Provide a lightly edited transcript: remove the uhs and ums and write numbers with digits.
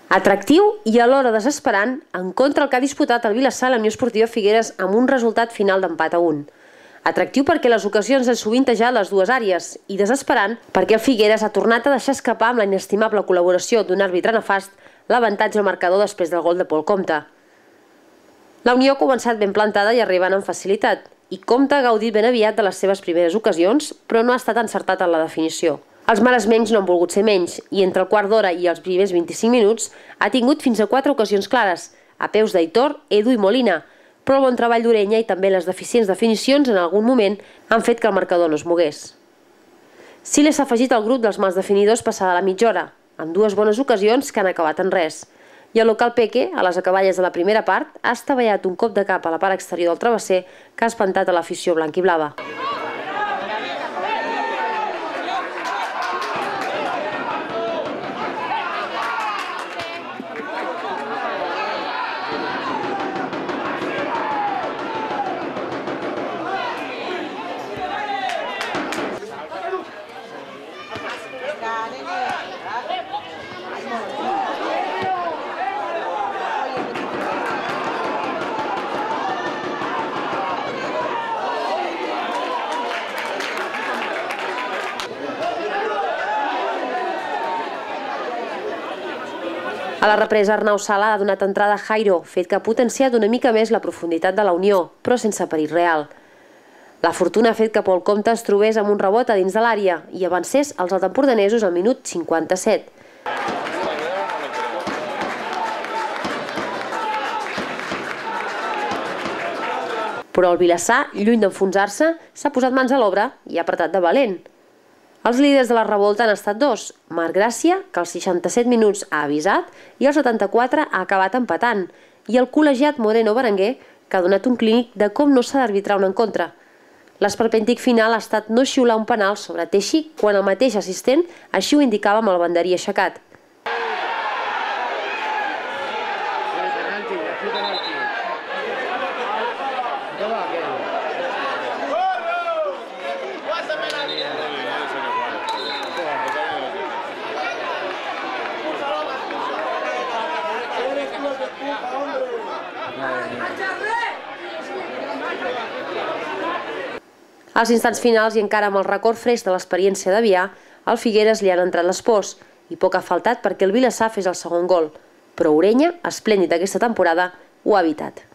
Atractiu i alhora desesperant, en contra el que ha disputat el Vilassar a la Unió Esportiva Figueres amb un resultat final d'empat a 1. Atractiu perquè les ocasions han sovintejat les dues àrees i desesperant perquè el Figueres ha tornat a deixar escapar amb la inestimable col·laboració d'un àrbitre nefast l'avantatge al marcador després del gol de Pol Compte. La Unió ha començat ben plantada i arribant amb facilitat, i Compte ha gaudit ben aviat de les seves primeres ocasions, però no ha estat encertat en la definició. Els maresmencs no han volgut ser menys, i entre el quart d'hora i els primers 25 minuts ha tingut fins a 4 ocasions clares, a peus d'Aitor, Edu i Molina, però el bon treball d'Orenya i també les deficients definicions en algun moment han fet que el marcador no es mogués. Siles s'ha afegit al grup dels mals definidors passada la mitja hora, amb 2 bones ocasions que han acabat en res. I el local Peque, a les acaballes de la primera part, ha estavellat un cop de cap a la part exterior del travesser que ha espantat a l'afició blanc-i-blava. A la represa, Arnau Sala ha donat entrada a Jairo, fet que ha potenciat una mica més la profunditat de la Unió, però sense perill real. La fortuna ha fet que Pol Compte es trobés amb un rebot a dins de l'àrea i avancés als altempordanesos al minut 57. Però el Vilassar, lluny d'enfonsar-se, s'ha posat mans a l'obra i ha apretat de valent. Els líders de la revolta han estat 2, Marc Gràcia, que als 67 minuts ha avisat, i als 74 ha acabat empatant, i el col·legiat Moreno Berenguer, que ha donat un clínic de com no s'ha d'arbitrar un encontre. L'esperpèntic final ha estat no xiular un penal sobre Teixi quan el mateix assistent així ho indicava amb el banderí aixecat. Als instants finals i encara amb el record fresc de l'experiència d'Avià, al Figueres li han entrat les pors i poc ha faltat perquè el Vilassar fes el segon gol. Però Orenya, esplèndid aquesta temporada, ho ha evitat.